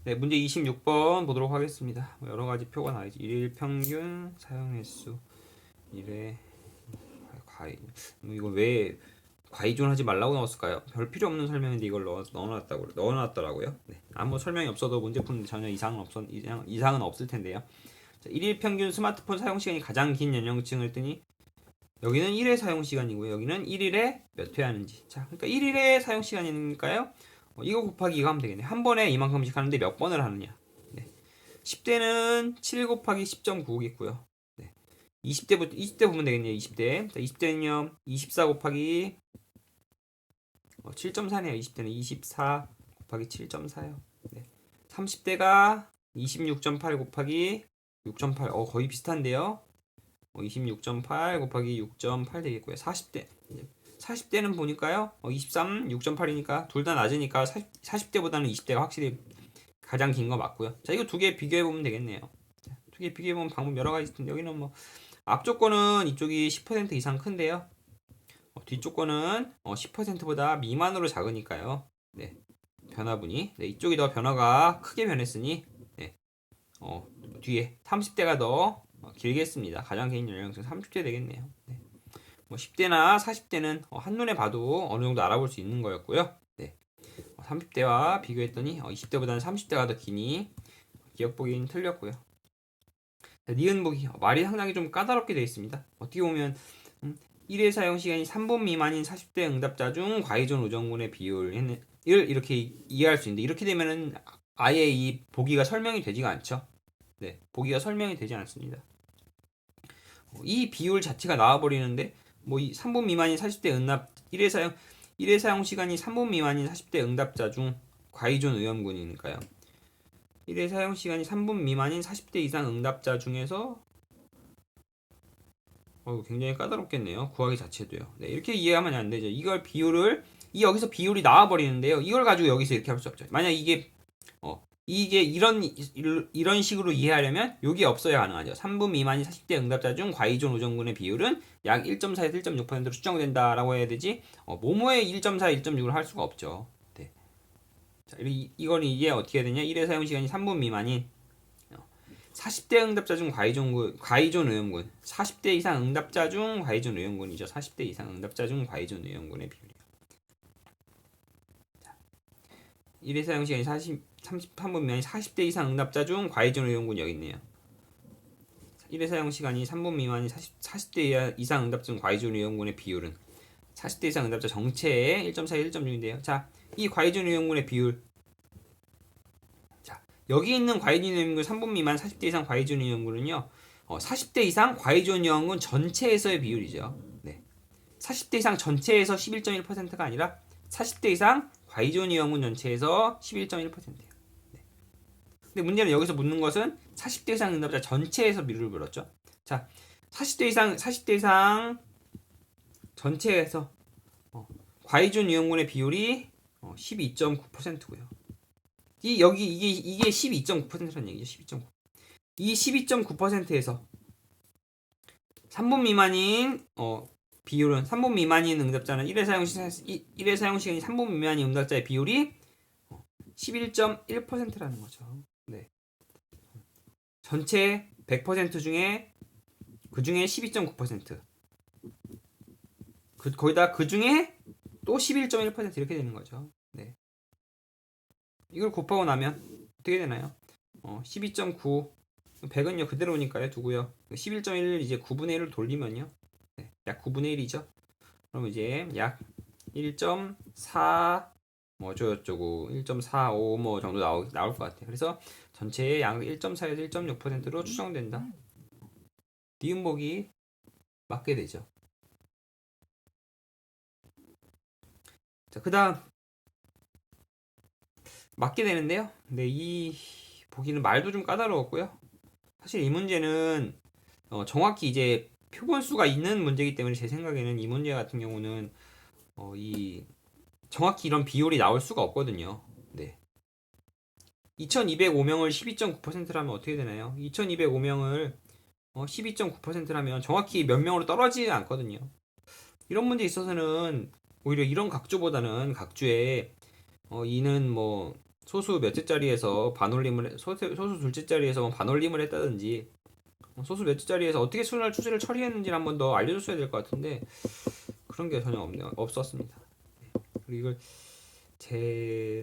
네, 문제 26번 보도록 하겠습니다. 여러 가지 표가 나와있지. 일일 평균 사용 횟수. 일에 과이. 이거 왜 과이존 하지 말라고 넣었을까요? 별 필요 없는 설명인데 이걸 넣어놨더라고요. 네. 아무 설명이 없어도 문제 푸는데 전혀 이상은 없을 텐데요. 자, 일일 평균 스마트폰 사용 시간이 가장 긴 연령층을 뜨니 여기는 1회 사용 시간이고요. 여기는 1일에 몇 회 하는지. 자, 그러니까 1일에 사용 시간이니까요. 이거 곱하기 이거 하면 되겠네. 한 번에 이만큼씩 하는데 몇 번을 하느냐. 네. 10대는 7 곱하기 10.9겠고요. 네. 20대 보면 되겠네요. 20대. 자, 20대는요. 24 곱하기 7.4네요. 20대는 24 곱하기 7.4요. 네. 30대가 26.8 곱하기 6.8. 거의 비슷한데요. 26.8 곱하기 6.8 되겠고요. 40대는 보니까요. 23, 6.8이니까 둘 다 낮으니까 40대보다는 20대가 확실히 가장 긴 거 맞고요. 자, 이거 두 개 비교해 보면 되겠네요. 두 개 비교해 보면 방법 여러 가지 있는데 여기는 뭐 앞쪽 거는 이쪽이 10% 이상 큰데요. 뒤쪽 거는 10%보다 미만으로 작으니까요. 네. 변화분이 이쪽이 더 변화가 크게 변했으니 뒤에 30대가 더 길겠습니다. 가장 긴 연령층 30대 되겠네요. 네. 뭐 10대나 40대는 한눈에 봐도 어느 정도 알아볼 수 있는 거였고요. 네. 30대와 비교했더니 20대보다는 30대가 더 기니 기억 보기는 틀렸고요. 니은 보기 말이 상당히 좀 까다롭게 되어 있습니다. 어떻게 보면 1회 사용 시간이 3분 미만인 40대 응답자 중 과이존 우정군의 비율을 이렇게 이해할 수 있는데 이렇게 되면은 아예 이 보기가 설명이 되지가 않죠. 네, 보기가 설명이 되지 않습니다. 이 비율 자체가 나와버리는데 뭐 이 3분 미만인 40대 응답 1회 사용 시간이 3분 미만인 40대 응답자 중 과이존 의원군이니까요. 1회 사용 시간이 3분 미만인 40대 이상 응답자 중에서 굉장히 까다롭겠네요. 구하기 자체도요. 네, 이렇게 이해하면 안 되죠. 이걸 비율을 여기서 비율이 나와 버리는데요. 이걸 가지고 여기서 이렇게 할 수 없죠. 만약 이게 이런 식으로 이해하려면 여기 없어야 가능하죠. 3분 미만인 40대 응답자 중 과이존 우정군의 비율은 약 1.4에서 1.6%로 추정된다라고 해야 되지. 모모의 1.4, 1.6을 할 수가 없죠. 네. 자, 이거는 이게 어떻게 되냐? 1회 사용 시간이 3분 미만인 40대 응답자 중 과이존 의원군 40대 이상 응답자 중 과이존 의원군이죠. 40대 이상 응답자 중 과이존 의원군의 비율이요. 1회 사용 시간이 33분 미만인 40대 이상 응답자 중 과이존 의원군 여기 있네요. 1회 사용 시간이 3분 미만인 40대 이상 응답자 중 과이존 의원군의 비율은 40대 이상 응답자 전체의 1.4, 1.6인데요. 자, 이 과이존 의원군의 비율 여기 있는 과이존 의원군 3분 미만 40대 이상 과이존 의원군은요 40대 이상 과이존 의원군 전체에서의 비율이죠. 네. 40대 이상 전체에서 11.1%가 아니라 40대 이상 과이존 의원군 전체에서 11.1%예요. 네. 근데 문제는 여기서 묻는 것은 40대 이상 응답자 전체에서 비율을 물었죠. 자, 40대 이상 전체에서 과이존 의원군의 비율이 12.9%고요. 이게 12.9%라는 얘기죠. 12.9. 이 12.9%에서 3분 미만인 비율은 3분 미만인 응답자는 1회 사용 시간이 3분 미만인 응답자의 비율이 11.1%라는 거죠. 네. 전체 100% 중에 그 중에 12.9%. 거기다 그 중에 또 11.1% 이렇게 되는 거죠. 네. 이걸 곱하고 나면 어떻게 되나요? 12.9 100은요 그대로니까요 두고요. 11.1 이제 9분의 1을 돌리면요 네, 약 9분의 1이죠. 그럼 이제 약 1.4 뭐 어쩌고저쩌고 1.45 뭐 정도 나올 것 같아요. 그래서 전체의 약 1.4에서 1.6%로 추정된다. 니은복이 맞게 되죠. 자, 그 다음 맞게 되는데요. 근데 이 보기는 말도 좀 까다로웠고요. 사실 이 문제는 정확히 이제 표본수가 있는 문제이기 때문에 제 생각에는 이 문제 같은 경우는 이 정확히 이런 비율이 나올 수가 없거든요. 네. 2205명을 12.9%라면 어떻게 되나요? 2205명을 12.9%라면 정확히 몇 명으로 떨어지지 않거든요. 이런 문제에 있어서는 오히려 이런 각주보다는 각주에 이는 뭐 소수 몇째 자리에서 반올림을 소수 둘째 자리에서 뭐 반올림을 했다든지 소수 몇째 자리에서 어떻게 추세를 처리했는지 한 번 더 알려줬어야 될 것 같은데 그런 게 전혀 없었습니다. 그리고 이걸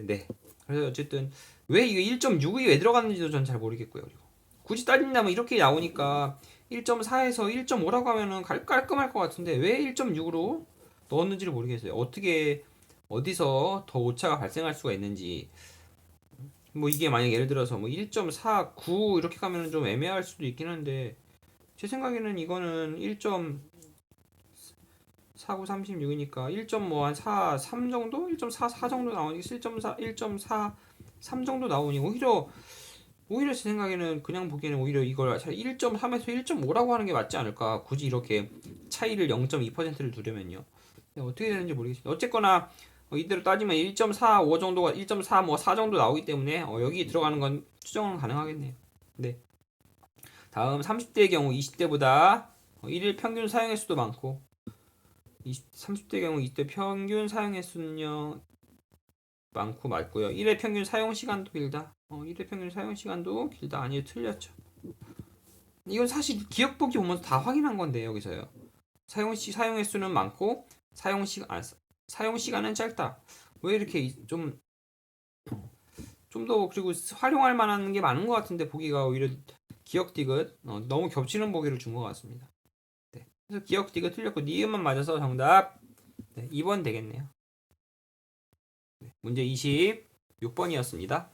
네. 그래서 어쨌든 왜 이거 1.6이 왜 들어갔는지도 전 잘 모르겠고요. 그리고 굳이 따진다면 이렇게 나오니까 1.4에서 1.5라고 하면은 깔끔할 것 같은데 왜 1.6으로 넣었는지를 모르겠어요. 어디서 더 오차가 발생할 수가 있는지. 뭐 이게 만약 예를 들어서 뭐 1.49 이렇게 가면은 좀 애매할 수도 있긴 한데 제 생각에는 이거는 1.49 36이니까 1.4 정도? 1.44 정도 나오니 1.43 정도 나오니 오히려 제 생각에는 그냥 보기에는 오히려 이걸 1.3에서 1.5라고 하는 게 맞지 않을까. 굳이 이렇게 차이를 0.2%를 두려면요. 어떻게 되는지 모르겠습니다. 어쨌거나 이대로 따지면 1.45 정도가 1.4 뭐 4 정도 나오기 때문에 여기 들어가는 건 추정은 가능하겠네요. 네. 다음 30대의 경우 20대보다 일일 평균 사용 횟수도 많고 30대 경우 20대 평균 사용 횟수는요 많고 맞고요. 1회 평균 사용 시간도 길다. 1회 평균 사용 시간도 길다. 아니요, 틀렸죠. 이건 사실 기억 보기 보면서 다 확인한 건데 여기서요. 사용 횟수는 많고 사용 시간은 짧다. 왜 이렇게 좀 더 그리고 활용할 만한 게 많은 것 같은데 보기가 오히려 기억 디귿 너무 겹치는 보기를 준 것 같습니다. 네. 그래서 기억 디귿 틀렸고 니은만 맞아서 정답 2번 되겠네요. 문제 26번이었습니다.